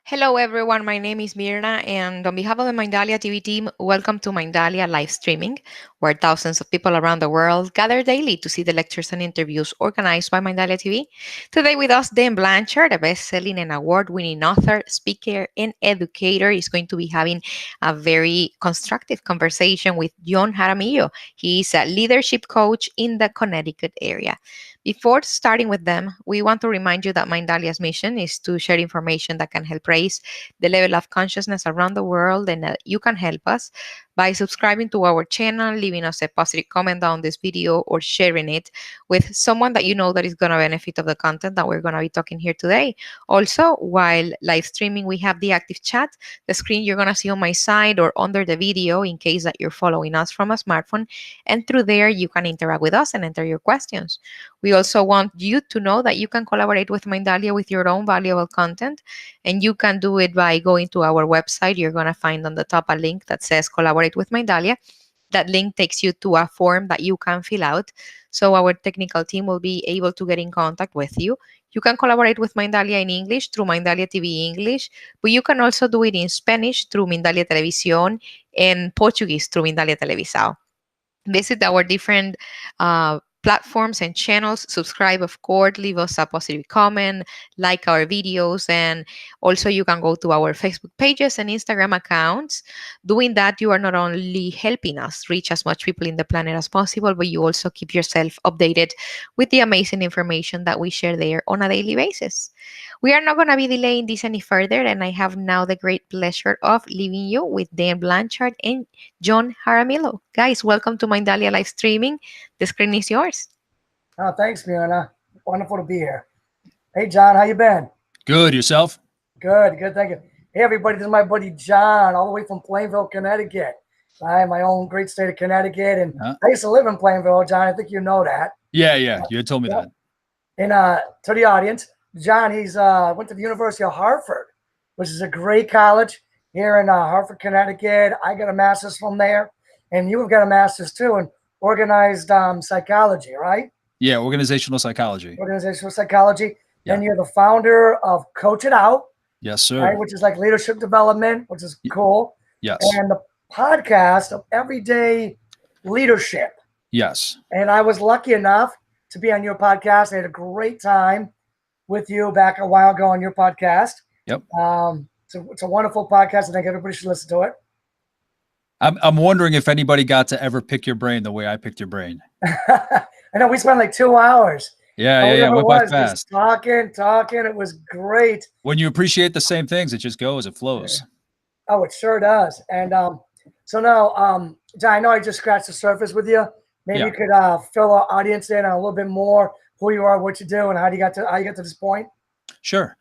Hello, everyone. My name is Mirna, and on behalf of the Mindalia TV team, welcome to Mindalia live streaming, where thousands of people around the world gather daily to see the lectures and interviews organized by Mindalia TV. Today, with us, Dan Blanchard, a best-selling and award-winning author, speaker, and educator, is going to be having a very constructive conversation with John Jaramillo. He is a leadership coach in the Connecticut area. Before starting with them, we want to remind you that Mindalia's mission is to share information that can help raise the level of consciousness around the world, and you can help us by subscribing to our channel, leaving us a positive comment on this video, or sharing it with someone that you know that is going to benefit of the content that we're going to be talking here today. Also, while live streaming, we have the active chat, the screen you're going to see on my side or under the video in case that you're following us from a smartphone, and through there you can interact with us and enter your questions. We also want you to know that you can collaborate with Mindalia with your own valuable content, and you can do it by going to our website. You're going to find on the top a link that says Collaborate with Mindalia. That link takes you to a form that you can fill out. So our technical team will be able to get in contact with you. You can collaborate with Mindalia in English through Mindalia TV English, but you can also do it in Spanish through Mindalia Televisión and Portuguese through Mindalia Televisao. Visit our different platforms and channels. Subscribe, of course, leave us a positive comment, like our videos, and also you can go to our Facebook pages and Instagram accounts. Doing that, you are not only helping us reach as much people in the planet as possible, but you also keep yourself updated with the amazing information that we share there on a daily basis. We are not going to be delaying this any further, and I have now the great pleasure of leaving you with Dan Blanchard and John Jaramillo. Guys, welcome to Mindalia live streaming. The screen is yours. Oh, thanks, Mirna. Wonderful to be here. Hey, John, how you been? Good. Yourself? Good, thank you. Hey, everybody, this is my buddy John, all the way from Plainville, Connecticut. I have my own great state of Connecticut, and I used to live in Plainville, John. I think you know that. Yeah. You had told me that. And to the audience, John, he's went to the University of Hartford, which is a great college here in Hartford, Connecticut. I got a master's from there, and you have got a master's too in organized psychology, right? Yeah, organizational psychology. Organizational psychology. Yeah. And you're the founder of Coach It Out. Yes, sir. Right, which is like leadership development, which is cool. Yes. And the podcast of Everyday Leadership. Yes. And I was lucky enough to be on your podcast. I had a great time with you back a while ago on your podcast. Yep. It's a wonderful podcast. I think everybody should listen to it. I'm wondering if anybody got to ever pick your brain the way I picked your brain. I know we spent like 2 hours. Yeah. Went by fast. Just talking. It was great. When you appreciate the same things, it just goes, it flows. Oh, it sure does. And so now, John, I know I just scratched the surface with you. Maybe you could fill our audience in on a little bit more who you are, what you do, and how you got to this point. Sure.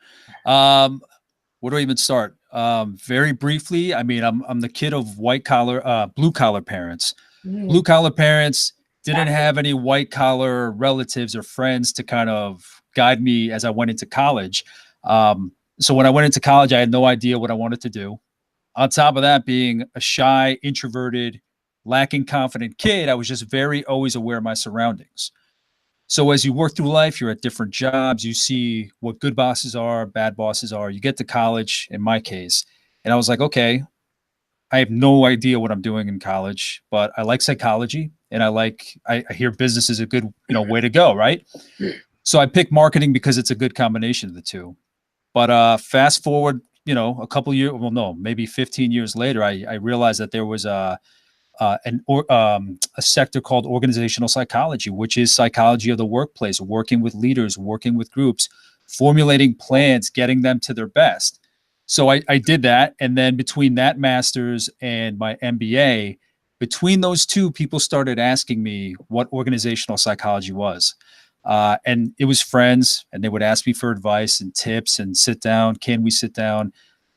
Where do I even start? Very briefly, I mean, I'm the kid of blue collar parents. Blue collar parents didn't have any white collar relatives or friends to kind of guide me as I went into college. So when I went into college, I had no idea what I wanted to do. On top of that, being a shy, introverted, lacking confident kid, I was just always aware of my surroundings. So as you work through life, you're at different jobs, you see what good bosses are, bad bosses are. You get to college, in my case, and I was like, okay, I have no idea what I'm doing in college, but I like psychology, and I hear business is a good way to go, right? So I picked marketing because it's a good combination of the two. But fast forward, a couple years, maybe 15 years later, I realized that there was a sector called organizational psychology, which is psychology of the workplace, working with leaders, working with groups, formulating plans, getting them to their best. So I did that. And then between that master's and my MBA, between those two, people started asking me what organizational psychology was. And it was friends, and they would ask me for advice and tips and sit down. Can we sit down?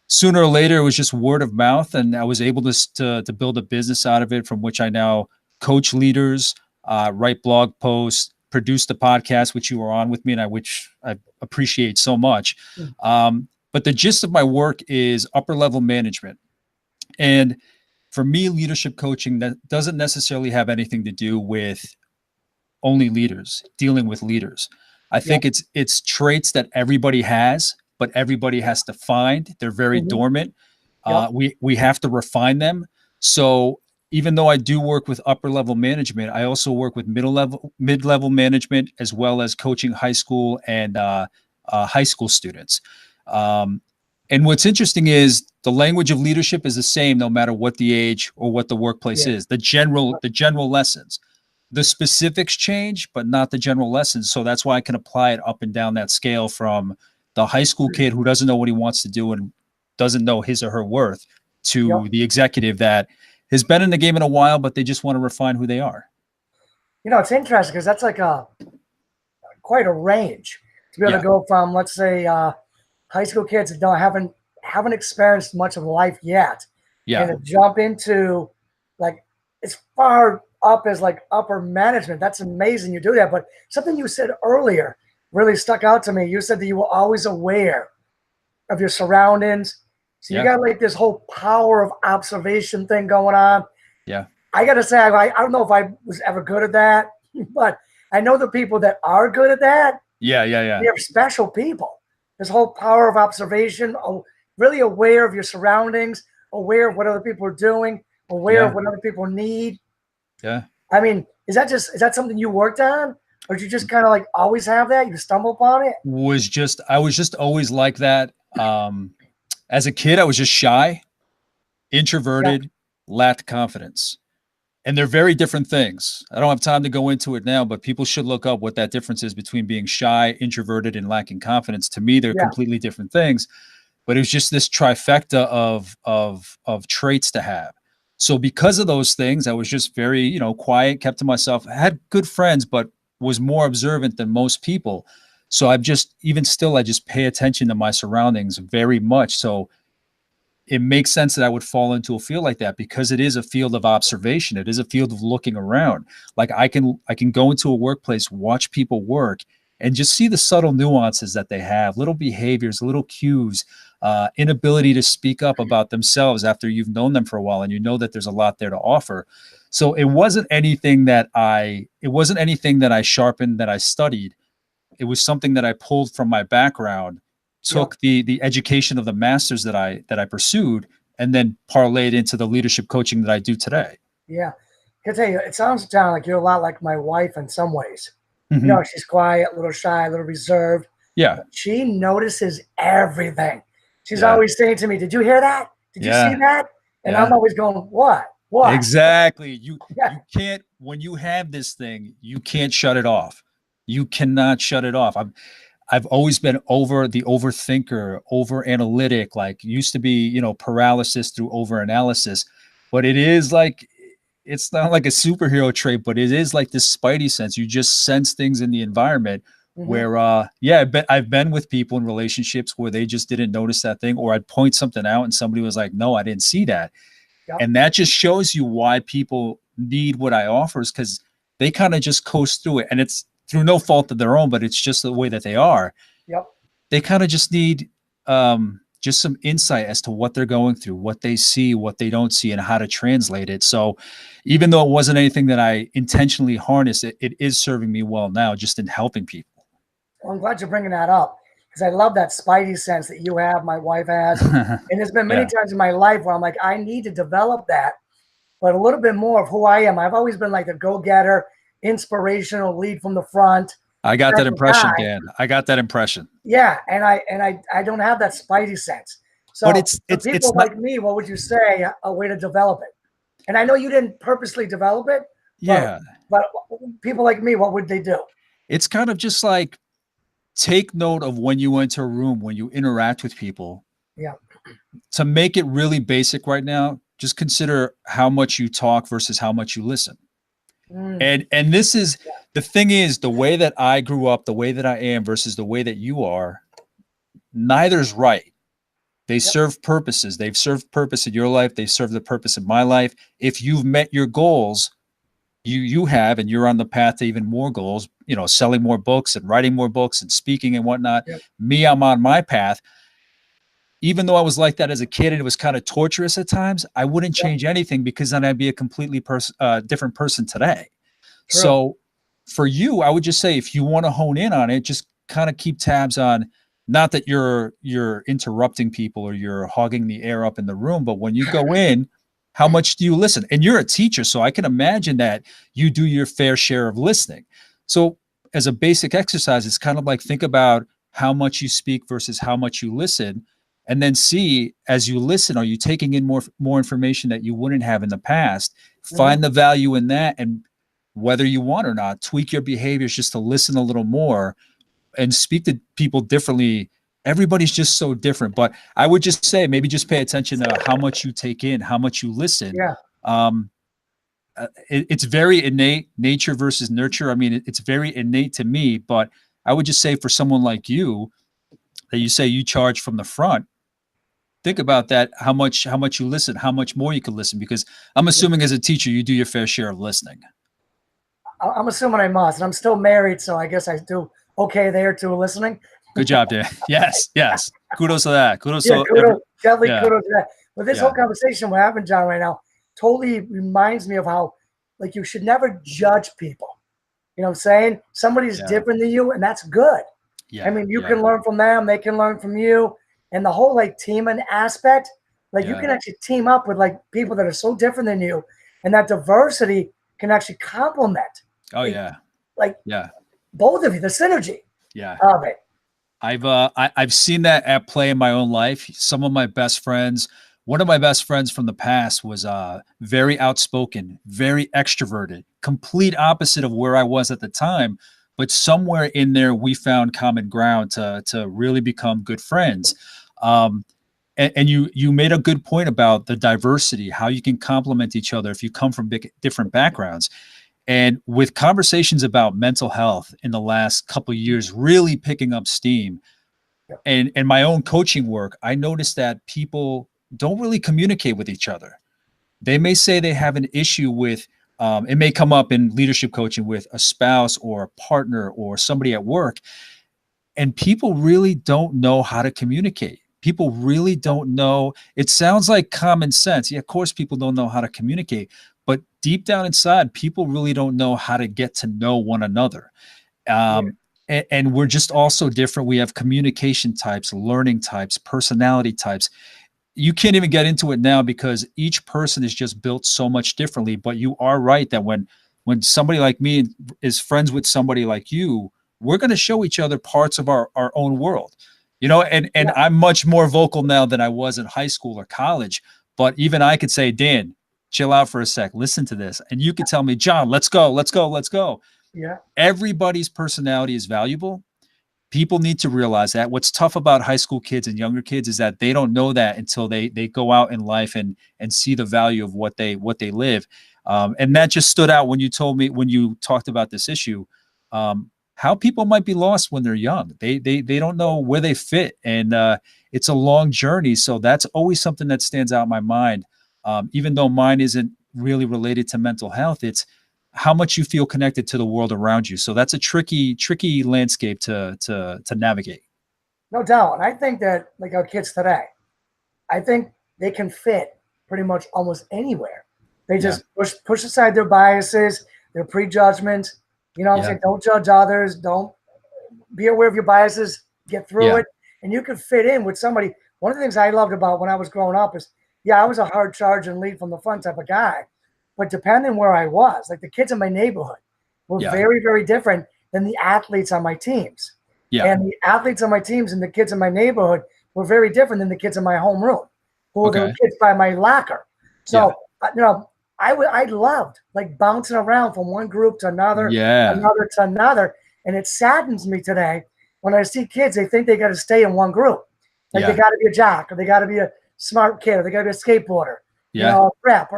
Sooner or later, it was just word of mouth, and I was able to build a business out of it, from which I now coach leaders, write blog posts, produce the podcast, which you were on with me, and which I appreciate so much. But the gist of my work is upper level management. And for me, leadership coaching, that doesn't necessarily have anything to do with only leaders, dealing with leaders. I think it's traits that everybody has, but everybody has to find. They're very dormant. Yep. We have to refine them. So even though I do work with upper level management, I also work with mid level management, as well as coaching high school and high school students. And what's interesting is the language of leadership is the same no matter what the age or what the workplace is. The general lessons. The specifics change, but not the general lessons. So that's why I can apply it up and down that scale, from the high school kid who doesn't know what he wants to do and doesn't know his or her worth, to the executive that has been in the game in a while, but they just want to refine who they are. You know, it's interesting because that's like quite a range to be able to go from, let's say, high school kids that haven't experienced much of life yet, and to jump into like as far up as like upper management. That's amazing you do that. But something you said earlier really stuck out to me. You said that you were always aware of your surroundings. So you got like this whole power of observation thing going on. Yeah. I got to say, I don't know if I was ever good at that, but I know the people that are good at that. They're special people. This whole power of observation, really aware of your surroundings, aware of what other people are doing, aware of what other people need. Yeah. I mean, is that something you worked on, or did you just kind of like always have that? You stumble upon it? I was just always like that. As a kid, I was just shy, introverted, lacked confidence. And they're very different things. I don't have time to go into it now, but people should look up what that difference is between being shy, introverted, and lacking confidence. To me, they're completely different things. But it was just this trifecta of traits to have. So because of those things, I was just very, quiet, kept to myself. I had good friends, but was more observant than most people. So I just pay attention to my surroundings very much. So it makes sense that I would fall into a field like that, because it is a field of observation. It is a field of looking around. Like I can go into a workplace, watch people work, and just see the subtle nuances that they have, little behaviors, little cues, inability to speak up about themselves after you've known them for a while and you know that there's a lot there to offer. So it wasn't anything that I sharpened, that I studied. It was something that I pulled from my background, took the education of the masters that I pursued, and then parlayed into the leadership coaching that I do today. Yeah. I can tell you, it sounds, John, like you're a lot like my wife in some ways. Mm-hmm. She's quiet, a little shy, a little reserved. Yeah. She notices everything. She's always saying to me, "Did you hear that? Did you see that?" And I'm always going, "What? What?" Exactly. You can't, when you have this thing, you can't shut it off. You cannot shut it off. I've always been the overthinker, over analytic, like used to be, paralysis through over analysis. But it is like, it's not like a superhero trait, but it is like this spidey sense. You just sense things in the environment where, I've been with people in relationships where they just didn't notice that thing, or I'd point something out and somebody was like, "No, I didn't see that." Yep. And that just shows you why people need what I offer, is because they kind of just coast through it. And it's through no fault of their own, but it's just the way that they are. Yep. They kind of just need just some insight as to what they're going through, what they see, what they don't see, and how to translate it. So even though it wasn't anything that I intentionally harnessed, it is serving me well now, just in helping people. Well, I'm glad you're bringing that up, because I love that spidey sense that you have, my wife has. And there's been many times in my life where I'm like, I need to develop that, but a little bit more of who I am. I've always been like the go-getter, inspirational, lead from the front. I got that impression, Dan. I got that impression. Yeah, and I don't have that spidey sense. So but it's people like me, what would you say a way to develop it? And I know you didn't purposely develop it. But people like me, what would they do? It's kind of just like, take note of when you enter a room, when you interact with people. Yeah. To make it really basic right now, just consider how much you talk versus how much you listen. And this is the thing, is the way that I grew up, the way that I am versus the way that you are, neither's right. They serve purposes. They've served purpose in your life. They serve the purpose in my life. If you've met your goals, you have, and you're on the path to even more goals, selling more books and writing more books and speaking and whatnot. Yep. Me, I'm on my path. Even though I was like that as a kid and it was kind of torturous at times, I wouldn't change anything, because then I'd be a completely different person today. True. So for you, I would just say, if you want to hone in on it, just kind of keep tabs on not that you're interrupting people or you're hogging the air up in the room, but when you go in, how much do you listen? And you're a teacher, so I can imagine that you do your fair share of listening. So as a basic exercise, it's kind of like think about how much you speak versus how much you listen, and then see as you listen, are you taking in more information that you wouldn't have in the past? Find the value in that, and whether you want or not, tweak your behaviors just to listen a little more and speak to people differently. Everybody's just so different, but I would just say maybe just pay attention to how much you take in, how much you listen. Yeah. It's very innate, nature versus nurture. I mean, it's very innate to me, but I would just say for someone like you that you say you charge from the front, think about that, how much you listen, how much more you can listen, because I'm assuming as a teacher you do your fair share of listening. I'm assuming I must, and I'm still married, so I guess I do okay there too, listening. Good job, Dan. Yes. Kudos to that. Kudos Yeah, to kudos, definitely kudos to that. But this Yeah. whole conversation we're having, John, right now, totally reminds me of how, like, you should never judge people. You know what I'm saying? Somebody's different than you, and that's good. Yeah. I mean, you can learn from them, they can learn from you, and the whole like teaming aspect, like you can actually team up with like people that are so different than you, and that diversity can actually complement. Oh yeah. Like both of you, the synergy. Yeah. Of it. I've seen that at play in my own life. Some of my best friends, one of my best friends from the past was very outspoken, very extroverted, complete opposite of where I was at the time. But somewhere in there, we found common ground to really become good friends. And you made a good point about the diversity, how you can complement each other if you come from different backgrounds. And with conversations about mental health in the last couple of years really picking up steam, and in my own coaching work, I noticed that people don't really communicate with each other. They may say they have an issue with, it may come up in leadership coaching with a spouse or a partner or somebody at work, and people really don't know how to communicate. People really don't know. It sounds like common sense. Yeah, of course, people don't know how to communicate, but deep down inside, people really don't know how to get to know one another. And we're just all so different. We have communication types, learning types, personality types. You can't even get into it now because each person is just built so much differently. But you are right that when somebody like me is friends with somebody like you, we're going to show each other parts of our own world, and I'm much more vocal now than I was in high school or college. But even I could say, Dan, chill out for a sec, listen to this. And you could tell me, John, let's go. Yeah. Everybody's personality is valuable. People need to realize that. What's tough about high school kids and younger kids is that they don't know that until they go out in life and see the value of what they live. And that just stood out when you told me, when you talked about this issue, how people might be lost when they're young. They don't know where they fit, and it's a long journey. So that's always something that stands out in my mind. Even though mine isn't really related to mental health, it's how much you feel connected to the world around you. So that's a tricky landscape to navigate. No doubt. And I think that like our kids today, I think they can fit pretty much almost anywhere. They just push aside their biases, their prejudgments. You know what I'm saying? Don't judge others. Don't be aware of your biases. Get through it. And you can fit in with somebody. One of the things I loved about when I was growing up is, I was a hard charge and lead from the front type of guy. But depending where I was, like the kids in my neighborhood were very, very different than the athletes on my teams. And the athletes on my teams and the kids in my neighborhood were very different than the kids in my homeroom, who were the kids by my locker. So, I loved like bouncing around from one group to another, another to another. And it saddens me today when I see kids, they think they got to stay in one group. Like they got to be a jock, or they got to be a smart kid, or they got to be a skateboarder, a prep,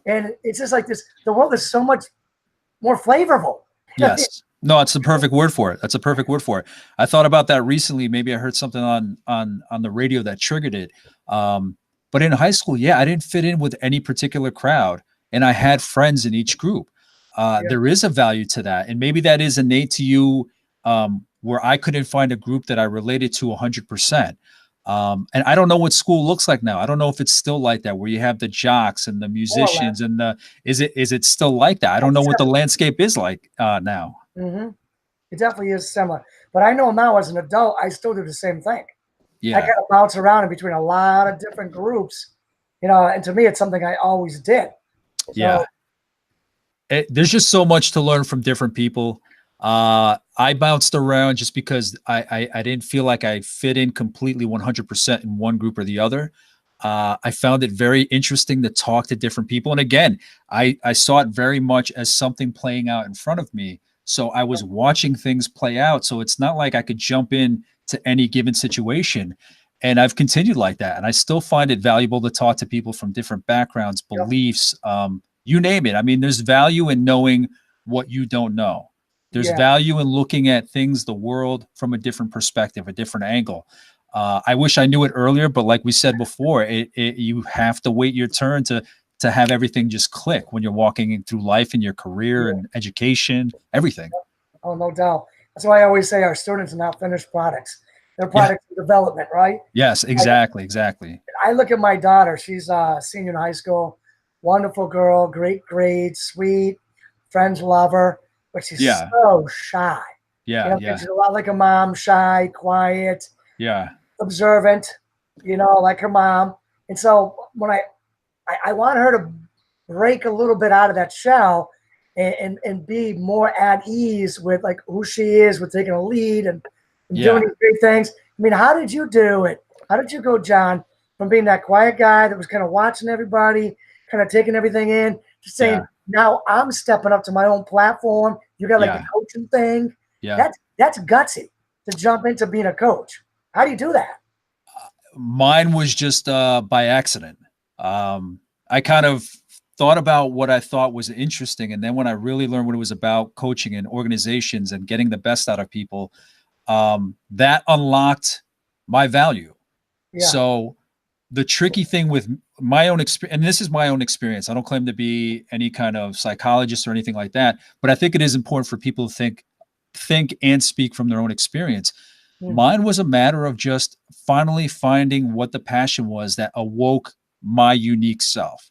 and it's just like this. The world is so much more flavorful. Yes. No, it's the perfect word for it. That's a perfect word for it. I thought about that recently. Maybe I heard something on the radio that triggered it. But in high school, I didn't fit in with any particular crowd, and I had friends in each group. There is a value to that, and maybe that is innate to you, where I couldn't find a group that I related to 100%. And I don't know what school looks like now. I don't know if it's still like that, where you have the jocks and the musicians and is it still like that? I don't know what the landscape is like now. Mm-hmm. It definitely is similar. But I know now as an adult, I still do the same thing. I Yeah. kind of bounce around in between a lot of different groups, and to me, it's something I always did. Yeah. So, There's just so much to learn from different people. I bounced around just because I didn't feel like I fit in completely 100% in one group or the other. I found it very interesting to talk to different people. And again, I saw it very much as something playing out in front of me. So I was watching things play out. So it's not like I could jump in to any given situation. And I've continued like that. And I still find it valuable to talk to people from different backgrounds, beliefs, you name it. I mean, there's value in knowing what you don't know. There's yeah, value in looking at things, the world from a different perspective, a different angle. I wish I knew it earlier, but like we said before, you have to wait your turn to have everything just click when you're walking through life and your career yeah. and education, everything. Oh, no doubt. That's why I always say our students are not finished products. They're Yeah. products of development, right? Yes, exactly, exactly. I look at my daughter. She's a senior in high school. Wonderful girl, great grades, sweet. Friends love her, but she's Yeah, so shy. yeah, She's yeah, a lot like her mom, shy, quiet, yeah, observant, like her mom. And so when I want her to break a little bit out of that shell and be more at ease with like who she is, with taking a lead and doing yeah, these great things. I mean, how did you do it? How did you go, John, from being that quiet guy that was kind of watching everybody, kind of taking everything in, to saying, yeah, now I'm stepping up to my own platform. You got like the yeah, coaching thing. yeah. That's gutsy to jump into being a coach. How do you do that? Mine was just by accident. I kind of thought about what I thought was interesting, and then when I really learned what it was about, coaching and organizations and getting the best out of people, that unlocked my value. Yeah. So the tricky thing with my own experience, and this is my own experience, I don't claim to be any kind of psychologist or anything like that, but I think it is important for people to think and speak from their own experience. Mm. Mine was a matter of just finally finding what the passion was that awoke my unique self.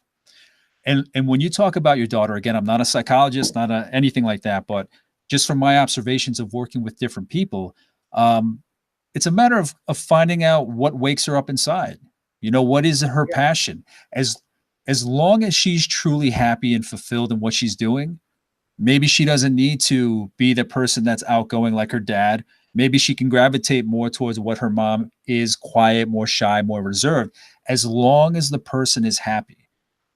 And when you talk about your daughter, again, I'm not a psychologist, anything like that, but just from my observations of working with different people, um, it's a matter of finding out what wakes her up inside. What is her Yeah. passion? As long as she's truly happy and fulfilled in what she's doing, maybe she doesn't need to be the person that's outgoing like her dad. Maybe she can gravitate more towards what her mom is, quiet, more shy, more reserved, as long as the person is happy.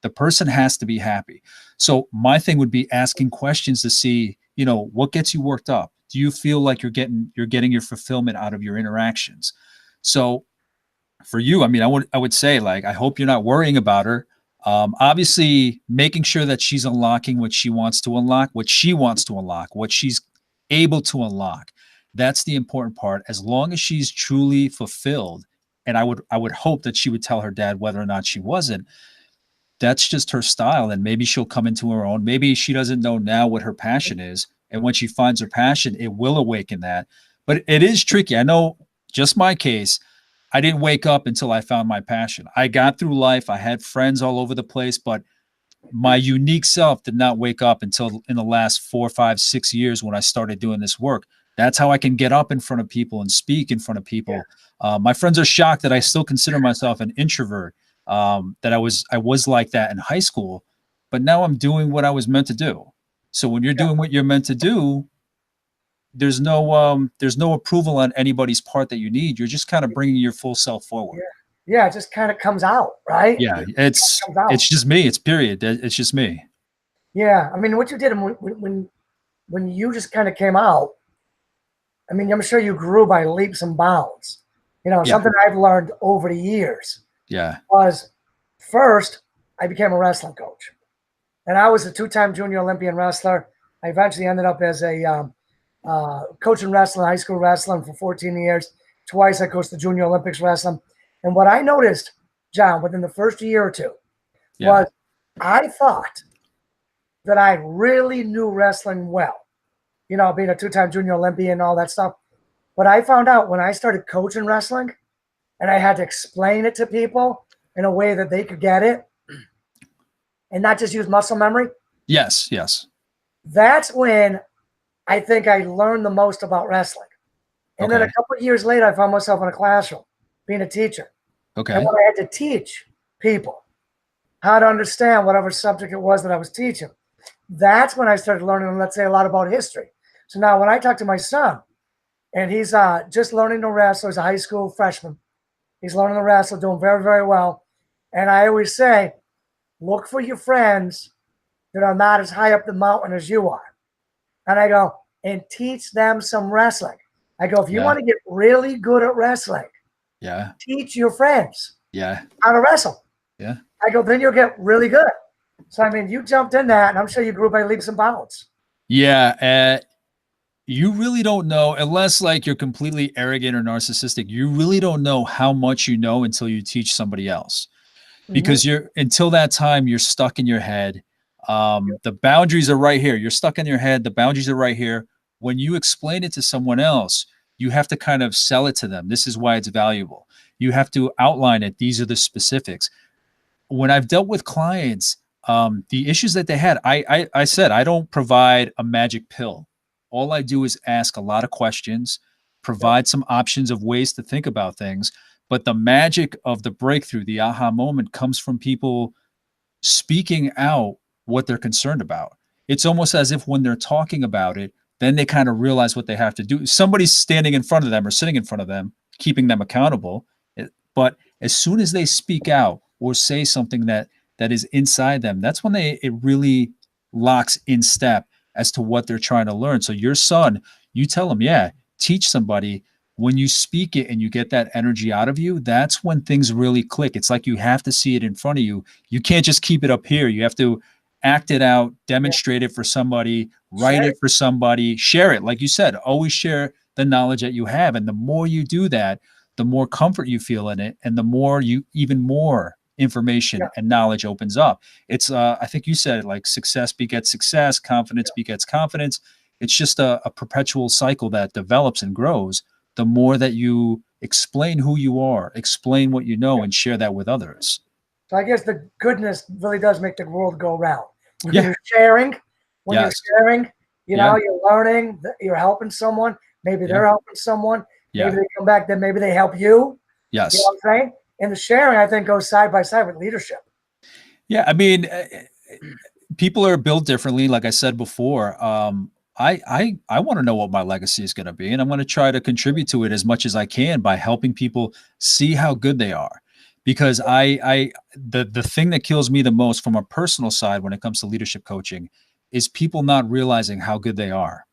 The person has to be happy. So my thing would be asking questions to see, what gets you worked up? Do you feel like you're getting your fulfillment out of your interactions? So for you, I mean, I would say, like, I hope you're not worrying about her. Obviously, making sure that she's unlocking what she wants to unlock, what she's able to unlock. That's the important part. As long as she's truly fulfilled, and I would hope that she would tell her dad whether or not she wasn't. That's just her style, and maybe she'll come into her own. Maybe she doesn't know now what her passion is, and when she finds her passion, it will awaken that. But it is tricky. I know, just my case, I didn't wake up until I found my passion. I got through life. I had friends all over the place, but my unique self did not wake up until in the last 4, 5, 6 years when I started doing this work. That's how I can get up in front of people and speak in front of Yeah. people. My friends are shocked that I still consider myself an introvert. That I was like that in high school, but now I'm doing what I was meant to do. So when you're Yeah. doing what you're meant to do, there's no approval on anybody's part that you need. You're just kind of bringing your full self Yeah. forward. Yeah. It just kind of comes out, right? Yeah, It it's comes out. it's just me. It's period. It's just me. Yeah. I mean, what you did when you just kind of came out, I mean, I'm sure you grew by leaps and bounds. Yeah, Something I've learned over the years yeah, was first, I became a wrestling coach. And I was a two-time junior Olympian wrestler. I eventually ended up as a coach in wrestling, high school wrestling for 14 years. Twice I coached the Junior Olympics wrestling. And what I noticed, John, within the first year or two, yeah, was I thought that I really knew wrestling well, being a two-time junior Olympian and all that stuff. But I found out when I started coaching wrestling and I had to explain it to people in a way that they could get it and not just use muscle memory, yes, yes, that's when I think I learned the most about wrestling. And then a couple of years later, I found myself in a classroom being a teacher. Okay. And when I had to teach people how to understand whatever subject it was that I was teaching, that's when I started learning, let's say, a lot about history. So now when I talk to my son, and he's just learning to wrestle, he's a high school freshman. He's learning to wrestle, doing very, very well. And I always say, look for your friends that are not as high up the mountain as you are. And I go, and teach them some wrestling. I go, if you want to get really good at wrestling, teach your friends how to wrestle. Yeah. I go, then you'll get really good. So, I mean, you jumped in that, and I'm sure you grew by leaps and bounds. Yeah. You really don't know, unless like you're completely arrogant or narcissistic, you really don't know how much you know until you teach somebody else. Because until that time, you're stuck in your head. The boundaries are right here. You're stuck in your head. The boundaries are right here. When you explain it to someone else, you have to kind of sell it to them. This is why it's valuable. You have to outline it. These are the specifics. When I've dealt with clients, the issues that they had, I said, I don't provide a magic pill. All I do is ask a lot of questions, provide some options of ways to think about things. But the magic of the breakthrough, the aha moment, comes from people speaking out what they're concerned about. It's almost as if when they're talking about it, then they kind of realize what they have to do. Somebody's standing in front of them or sitting in front of them, keeping them accountable. But as soon as they speak out or say something that is inside them, that's when it really locks in step as to what they're trying to learn. So your son, you tell him, teach somebody. When you speak it and you get that energy out of you, that's when things really click. It's like you have to see it in front of you. You can't just keep it up here. You have to act it out, demonstrate it for somebody, write it for somebody, share it. Like you said, always share the knowledge that you have. And the more you do that, the more comfort you feel in it, and the more even more information and knowledge opens up. It's I think you said it, like success begets success, confidence begets confidence. It's just a perpetual cycle that develops and grows the more that you explain who you are, explain what you know, and share that with others. So I guess the goodness really does make the world go round. When you're sharing, you're learning, you're helping someone, maybe they're helping someone, maybe they come back, then maybe they help you. Yes. You know what I'm saying? And the sharing, I think, goes side by side with leadership. Yeah, I mean, people are built differently. Like I said before, I want to know what my legacy is going to be, and I'm going to try to contribute to it as much as I can by helping people see how good they are. Because the thing that kills me the most from a personal side when it comes to leadership coaching is people not realizing how good they are.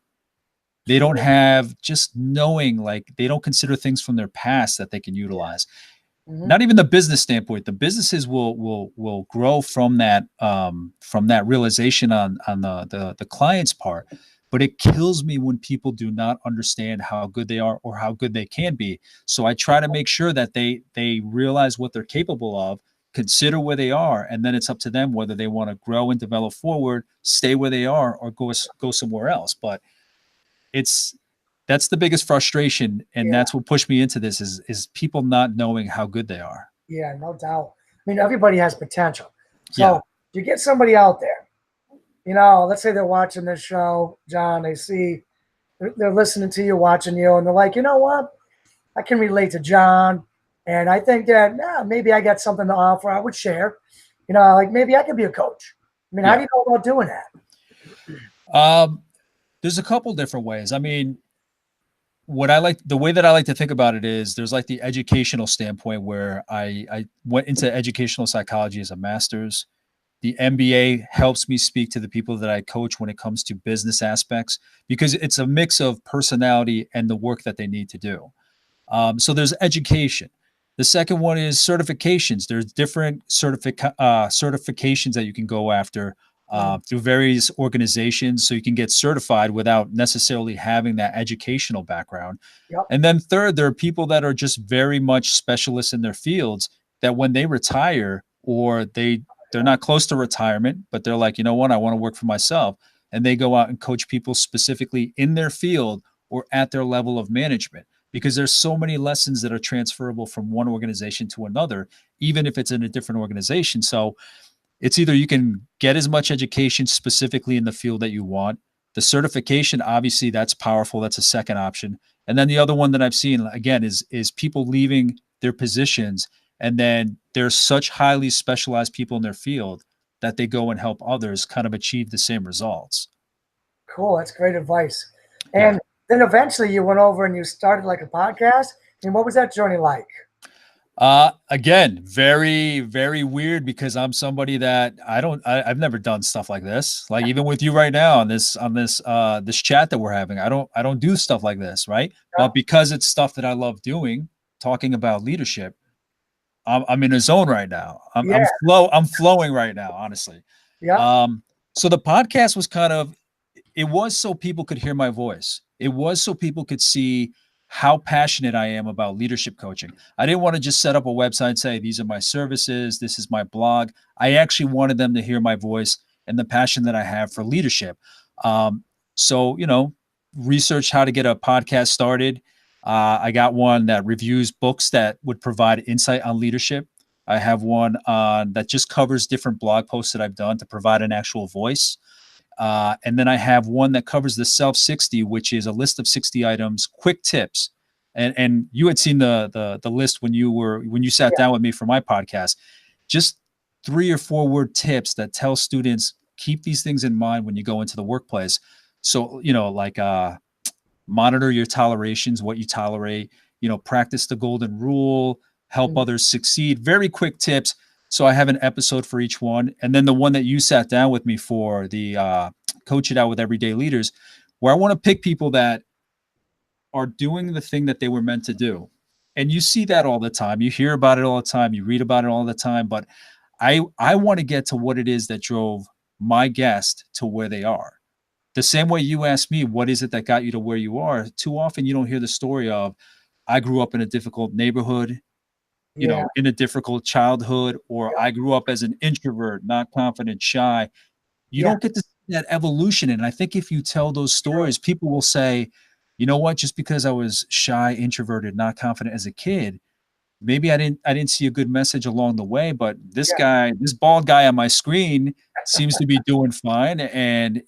They don't have just knowing, like they don't consider things from their past that they can utilize. Not even the business standpoint. The businesses will grow from that realization on the client's part. But it kills me when people do not understand how good they are or how good they can be. So I try to make sure that they realize what they're capable of, consider where they are, and then it's up to them whether they want to grow and develop forward, stay where they are, or go somewhere else. But that's the biggest frustration, and that's what pushed me into this is people not knowing how good they are. Yeah, no doubt. I mean, everybody has potential. So you get somebody out there, let's say they're watching this show, John, they're listening to you, watching you, and they're like, you know what? I can relate to John, and I think that maybe I got something to offer. I would share, like maybe I could be a coach. I mean, how do you go about doing that? There's a couple different ways. I mean, the way that I like to think about it is there's like the educational standpoint where I went into educational psychology as a master's. The MBA helps me speak to the people that I coach when it comes to business aspects, because it's a mix of personality and the work that they need to do. So there's education. The second one is certifications. There's different certifications that you can go after through various organizations, so you can get certified without necessarily having that educational background. And then third, there are people that are just very much specialists in their fields that when they retire or they're not close to retirement, but they're like, you know what, I want to work for myself. And they go out and coach people specifically in their field or at their level of management, because there's so many lessons that are transferable from one organization to another, even if it's in a different organization. So it's either you can get as much education specifically in the field that you want, The certification, obviously, that's powerful. That's a second option. And then the other one that I've seen again is people leaving their positions, and then there's such highly specialized people in their field that they go and help others kind of achieve the same results. Cool. That's great advice. Yeah. And then eventually you went over and you started like a podcast. And what was that journey like? Again, very, very weird because I'm somebody that I've never done stuff like this. Like even with you right now on this this chat that we're having, I don't do stuff like this, right? Yeah. But because it's stuff that I love doing, talking about leadership, I'm in a zone right now. Yeah. I'm flowing right now, honestly. Yeah. So the podcast was it was so people could hear my voice. It was so people could see how passionate I am about leadership coaching. I didn't want to just set up a website and say, these are my services, this is my blog. I actually wanted them to hear my voice and the passion that I have for leadership. So, research how to get a podcast started. I got one that reviews books that would provide insight on leadership. I have one that just covers different blog posts that I've done to provide an actual voice. And then I have one that covers the Self 60, which is a list of 60 items, quick tips. And you had seen the list when you sat down with me for my podcast. Just 3 or 4 word tips that tell students keep these things in mind when you go into the workplace. So, like monitor your tolerations, what you tolerate, practice the golden rule, help others succeed. Very quick tips. So I have an episode for each one. And then the one that you sat down with me for, the Coach It Out with Everyday Leaders, where I want to pick people that are doing the thing that they were meant to do. And you see that all the time. You hear about it all the time. You read about it all the time. But I want to get to what it is that drove my guest to where they are. The same way you asked me, what is it that got you to where you are? Too often you don't hear the story of, I grew up in a difficult neighborhood, in a difficult childhood, or I grew up as an introvert, not confident, shy. You don't get to see that evolution. And I think if you tell those stories, people will say, you know what, just because I was shy, introverted, not confident as a kid, maybe I didn't see a good message along the way, but this guy, this bald guy on my screen seems to be doing fine. And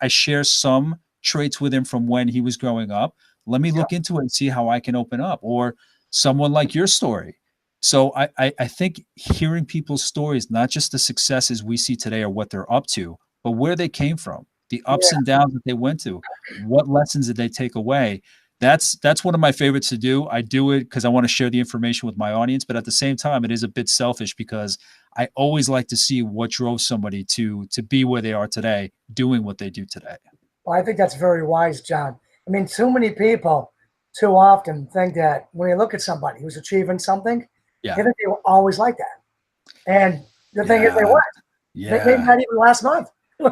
I share some traits with him from when he was growing up. Let me look into it and see how I can open up. Or someone like your story. So I think hearing people's stories, not just the successes we see today or what they're up to, but where they came from, the ups and downs that they went to, what lessons did they take away? That's one of my favorites to do. I do it because I want to share the information with my audience, but at the same time, it is a bit selfish because I always like to see what drove somebody to be where they are today, doing what they do today. Well, I think that's very wise, John. I mean, too many people too often think that when you look at somebody who's achieving something, they think they were always like that. And the thing is, they weren't. Maybe not even last month. Were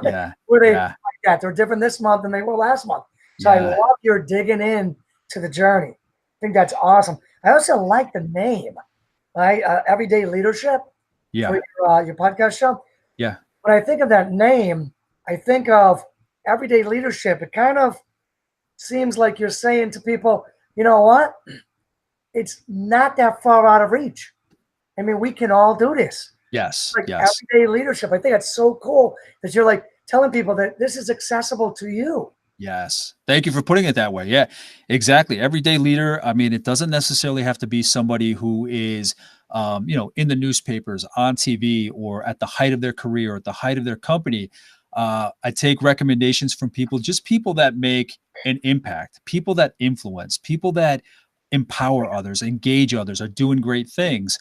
they like that? They're different this month than they were last month. So I love your digging in to the journey. I think that's awesome. I also like the name, right? Everyday Leadership for your podcast show. Yeah. When I think of that name, I think of Everyday Leadership. It kind of seems like you're saying to people, you know what? It's not that far out of reach. I mean, we can all do this. Yes. Like Everyday Leadership. I think that's so cool that you're like telling people that this is accessible to you. Yes. Thank you for putting it that way. Yeah, exactly. Everyday leader. I mean, it doesn't necessarily have to be somebody who is, in the newspapers, on TV, or at the height of their career, or at the height of their company. I take recommendations from people that make an impact, people that influence, people that empower others, engage others, are doing great things.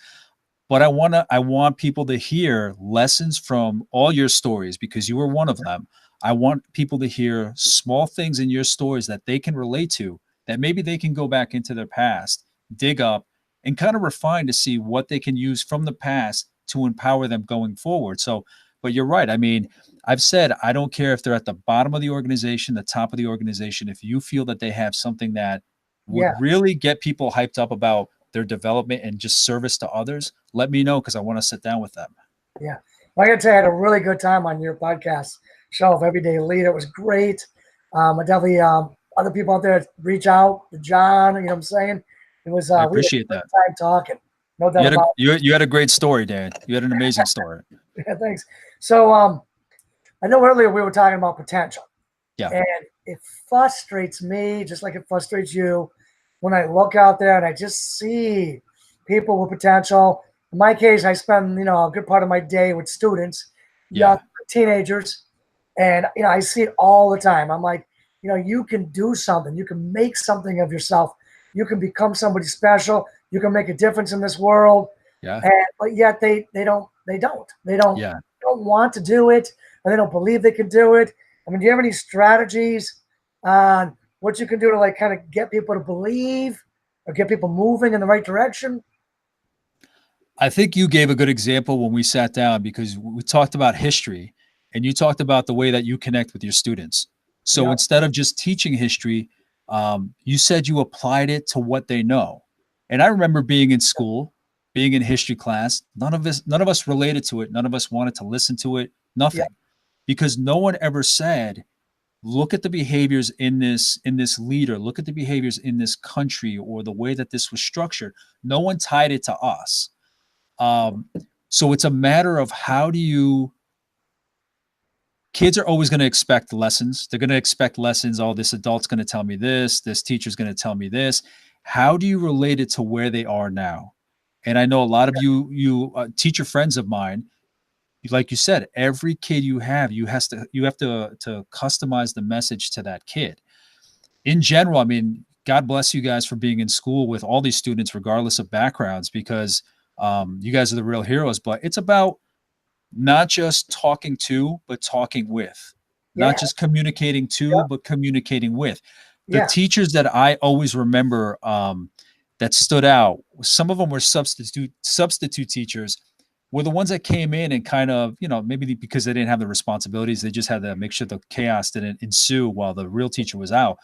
But I want people to hear lessons from all your stories because you were one of them. I want people to hear small things in your stories that they can relate to, that maybe they can go back into their past, dig up, and kind of refine to see what they can use from the past to empower them going forward. So, but you're right. I mean, I've said, I don't care if they're at the bottom of the organization, the top of the organization. If you feel that they have something that would really get people hyped up about their development and just service to others, let me know because I want to sit down with them. Yeah. Well, I got to say, I had a really good time on your podcast show of Everyday Leader. It was great. I definitely, other people out there, reach out to John, you know what I'm saying? It was, I appreciate that. Time talking. No doubt about it. You had a great story, Dan. You had an amazing story. Yeah, thanks. So I know earlier we were talking about potential. Yeah. And it frustrates me just like it frustrates you when I look out there and I just see people with potential. In my case, I spend, a good part of my day with students, young Yeah. teenagers, and I see it all the time. I'm like, you can do something, you can make something of yourself, you can become somebody special, you can make a difference in this world. Yeah. And but yet they don't want to do it, or they don't believe they can do it. I mean, do you have any strategies on what you can do to like kind of get people to believe or get people moving in the right direction? I think you gave a good example when we sat down because we talked about history and you talked about the way that you connect with your students. So Yeah, instead of just teaching history, you said you applied it to what they know. And I remember being in school, being in history class, none of us related to it. None of us wanted to listen to it, yeah, nothing. Because no one ever said, look at the behaviors in this leader, look at the behaviors in this country or the way that this was structured. No one tied it to us. Um, so it's a matter of how do you, kids are always going to expect lessons. They're going to expect lessons. Oh, this adult's going to tell me this teacher's going to tell me this. How do you relate it to where they are now? And I know a lot of you teacher friends of mine, like you said, every kid you have to customize the message to that kid. In general, I mean, God bless you guys for being in school with all these students, regardless of backgrounds, because you guys are the real heroes. But it's about not just talking to, but talking with, not yeah, just communicating to, yeah, but communicating with. The yeah, teachers that I always remember that stood out, some of them were substitute teachers, were the ones that came in and kind of, maybe because they didn't have the responsibilities, they just had to make sure the chaos didn't ensue while the real teacher was out.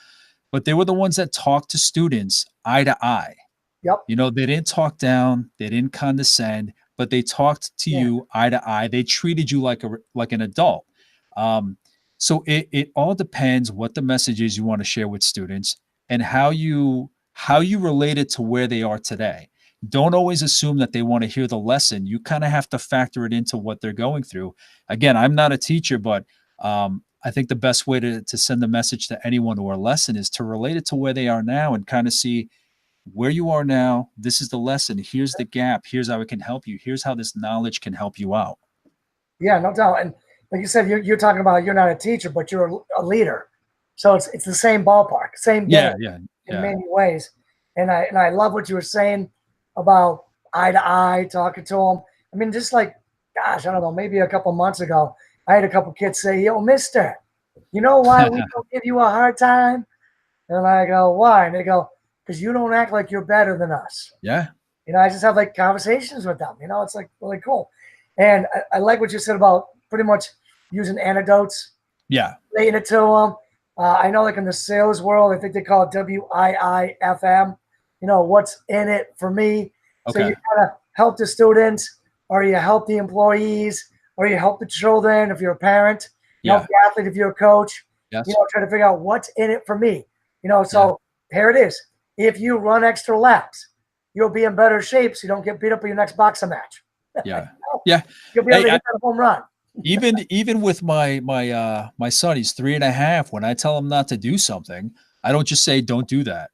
But they were the ones that talked to students eye to eye. yep, They didn't talk down, they didn't condescend, but they talked to yeah, you eye to eye. They treated you like an adult. Um, so it all depends what the message is you want to share with students and how you relate it to where they are today. Don't always assume that they want to hear the lesson. You kind of have to factor it into what they're going through. Again, I'm not a teacher, but I think the best way to send the message to anyone or a lesson is to relate it to where they are now and kind of see where you are now. This is the lesson. Here's the gap. Here's how it can help you. Here's how this knowledge can help you out. yeah, no doubt. And like you said, you're talking about you're not a teacher, but you're a leader. So it's the same ballpark, same game Yeah, yeah, in yeah. many ways. And I love what you were saying about eye to eye, talking to them. I mean, just like, gosh, I don't know, maybe a couple months ago, I had a couple kids say, "Yo, Mister, you know why we don't give you a hard time?" And I go, "Why?" And they go, "Because you don't act like you're better than us." Yeah, I just have like conversations with them. It's like really cool. And I like what you said about pretty much using anecdotes, yeah. relating it to them. I know, like in the sales world, I think they call it WIIFM. What's in it for me? So Okay. you kind of help the students, or you help the employees, or you help the children if you're a parent. You help Yeah. the athlete if you're a coach. Yes. Try to figure out what's in it for me. Yeah. So here it is. If you run extra laps, you'll be in better shape so you don't get beat up in your next boxing match. Yeah. Yeah. You'll be able Hey, to hit that home run. even with my son, he's 3.5. When I tell him not to do something, I don't just say don't do that.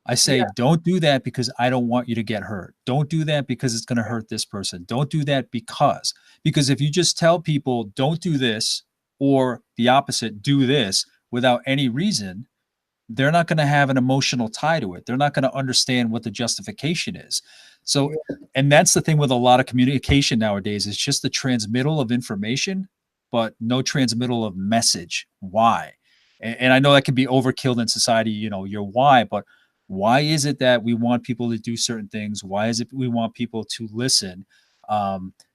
I say Yeah, don't do that because I don't want you to get hurt. Don't do that because it's going to hurt this person. Don't do that because if you just tell people don't do this or the opposite, do this without any reason, they're not going to have an emotional tie to it. They're not going to understand what the justification is. So, yeah, and that's the thing with a lot of communication nowadays, it's just the transmittal of information, but no transmittal of message. Why? And I know that can be overkill in society, your why, but why is it that we want people to do certain things? Why is it we want people to listen?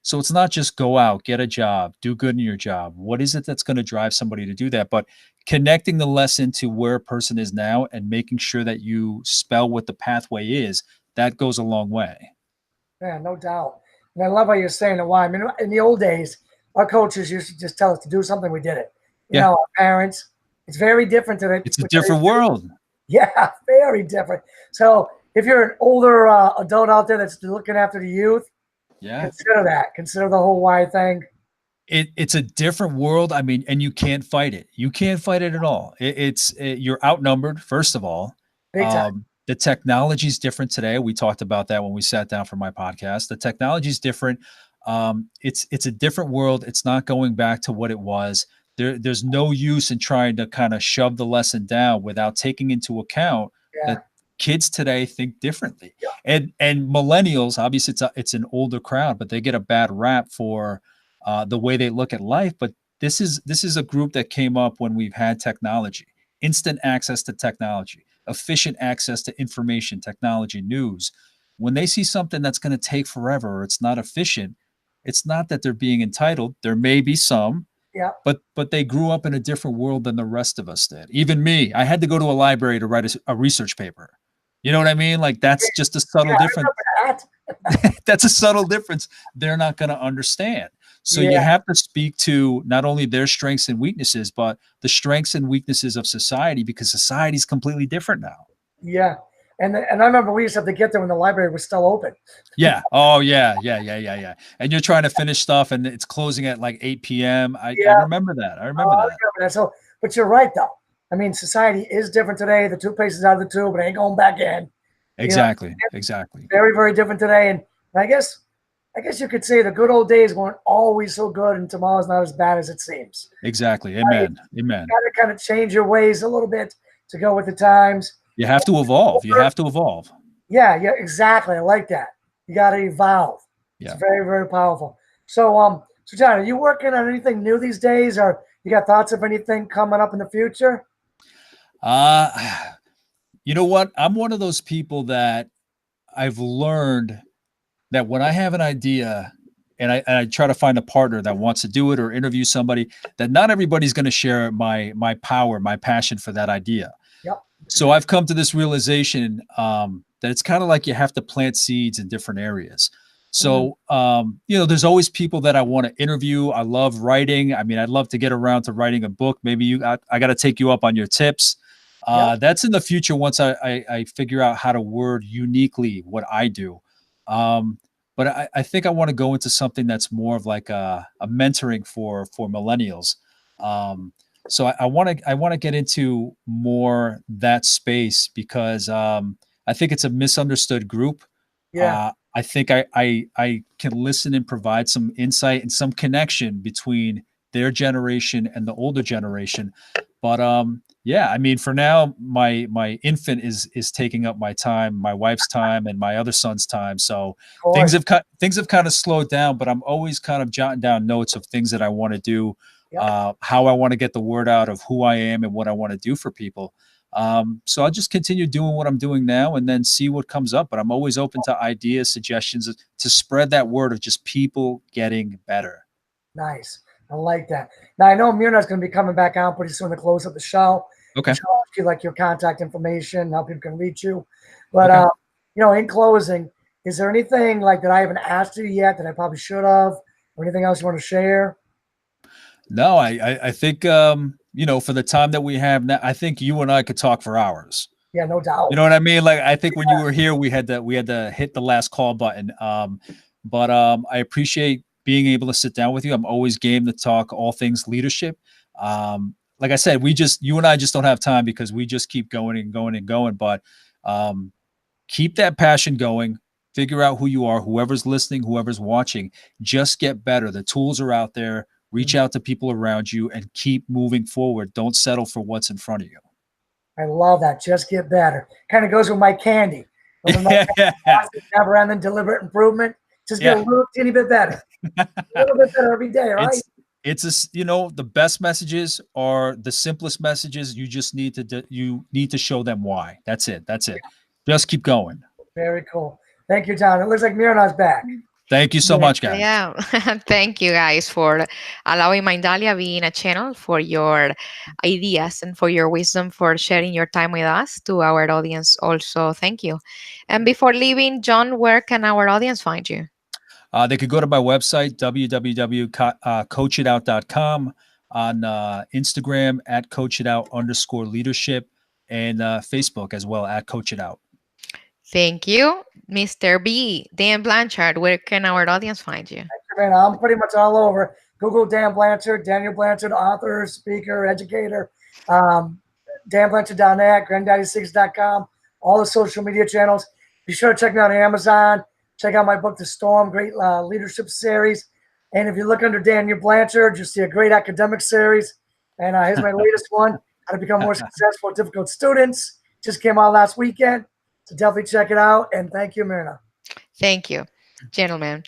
So it's not just go out, get a job, do good in your job. What is it that's going to drive somebody to do that? But connecting the lesson to where a person is now and making sure that you spell what the pathway is, that goes a long way. yeah, no doubt. And I love how you're saying the why. I mean, in the old days, our coaches used to just tell us to do something, we did it. Yeah, Our parents, it's very different today. it's a different world. Yeah, very different. So if you're an older adult out there that's looking after the youth, Yeah. consider that. Consider the whole why thing. it's a different world. I mean, and you can't fight it. You can't fight it at all. You're outnumbered, first of all. Big time. The technology is different today. We talked about that when we sat down for my podcast. The technology is different. It's a different world. It's not going back to what it was. There's no use in trying to kind of shove the lesson down without taking into account Yeah. that kids today think differently. Yeah. And millennials, obviously, it's an older crowd, but they get a bad rap for the way they look at life. But this is a group that came up when we've had technology, instant access to technology, efficient access to information, technology, news. When they see something that's going to take forever or it's not efficient, it's not that they're being entitled. There may be some, Yeah. but they grew up in a different world than the rest of us did. Even me, I had to go to a library to write a research paper. You know what I mean? Like that's just a subtle Yeah, I difference. remember that. That's a subtle difference they're not going to understand. So you Yeah. have to speak to not only their strengths and weaknesses, but the strengths and weaknesses of society, because society is completely different now. Yeah. And I remember we used to have to get there when the library was still open. Yeah. Oh, yeah. Yeah. Yeah. Yeah. Yeah. And you're trying to finish stuff and it's closing at like 8 p.m. I Yeah. remember that. I Oh, remember I that. remember that. So, but you're right though. I mean, society is different today. The toothpaste is out of the tube, but it ain't going back in. You know, Exactly. Exactly. very, very different today. And I guess you could say the good old days weren't always so good, and tomorrow's not as bad as it seems. Exactly. Right? Amen. Amen. You got to kind of change your ways a little bit to go with the times. You have to evolve. You have to evolve. Yeah, yeah, exactly. I like that. You got to evolve. It's Yeah. very, very powerful. So John, are you working on anything new these days, or you got thoughts of anything coming up in the future? Uh, you know what? I'm one of those people that I've learned that when I have an idea and I try to find a partner that wants to do it or interview somebody, that not everybody's going to share my power, my passion for that idea. Yep. So I've come to this realization that it's kind of like you have to plant seeds in different areas. So, there's always people that I want to interview. I love writing. I mean, I'd love to get around to writing a book. Maybe I got to take you up on your tips. Yep. That's in the future once I figure out how to word uniquely what I do. But I think I want to go into something that's more of like a mentoring for millennials. So I want to get into more that space because I think it's a misunderstood group. Yeah. I think I can listen and provide some insight and some connection between their generation and the older generation. But yeah, I mean, for now, my infant is taking up my time, my wife's time, and my other son's time. So Of things course. have kind of slowed down. But I'm always kind of jotting down notes of things that I want to do, Yep. how I want to get the word out of who I am and what I want to do for people. So I'll just continue doing what I'm doing now and then see what comes up. But I'm always open to ideas, suggestions to spread that word of just people getting better. Nice. I like that. Now I know Myrna's going to be coming back on pretty soon to close up the show. Okay. She'll ask you like your contact information, how people can reach you. But Okay. in closing, is there anything like that I haven't asked you yet that I probably should have, or anything else you want to share? No, I think for the time that we have now, I think you and I could talk for hours. Yeah, no You doubt. know what I mean? Like I think when you were here, we had to hit the last call button. But I appreciate being able to sit down with you. I'm always game to talk all things leadership. Like I said, you and I just don't have time because we just keep going and going and going. But um, keep that passion going. Figure out who you are, whoever's listening, whoever's watching, just get better. The tools are out there. Reach out to people around you and keep moving forward. Don't settle for what's in front of you. I love that. Just get better. Kind of goes with my candy. Remember my Yeah. never ending deliberate improvement. Just get a Yeah. little teeny bit better. A little bit better every day, right? It's the best messages are the simplest messages. You just need to show them why. That's it. Just keep going. Very cool. Thank you, John. It looks like Mirna's back. Thank you so Yes, much, guys. yeah. Thank you guys for allowing Mindalia being a channel for your ideas and for your wisdom for sharing your time with us to our audience. Also, thank you. And before leaving, John, where can our audience find you? They could go to my website, www.coachitout.com, on Instagram at coachitout_leadership, and Facebook as well at coachitout. Thank you, Mr. B. Dan Blanchard. Where can our audience find you? Man, I'm pretty much all over. Google Dan Blanchard, Daniel Blanchard, author, speaker, educator, um, danblanchard.net, granddaddy6.com, all the social media channels. Be sure to check me out on Amazon. Check out my book, The Storm, great leadership series. And if you look under Daniel Blanchard, you'll see a great academic series. And here's my latest one, How to Become More Successful with Difficult Students. Just came out last weekend. So definitely check it out. And thank you, Myrna. Thank you, gentlemen.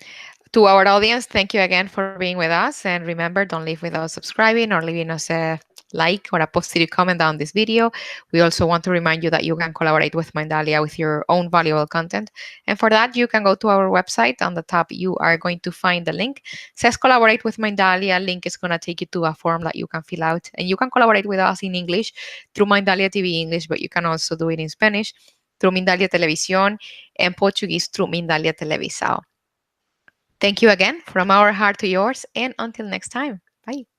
To our audience, thank you again for being with us. And remember, don't leave without subscribing or leaving us a like or a positive comment down this video. We also want to remind you that you can collaborate with Mindalia with your own valuable content. And for that, you can go to our website. On the top, you are going to find the link. It says collaborate with Mindalia. Link is going to take you to a form that you can fill out. And you can collaborate with us in English through Mindalia TV English, but you can also do it in Spanish through Mindalia Televisión and Portuguese through Mindalia Televisao. Thank you again from our heart to yours, and until next time. Bye.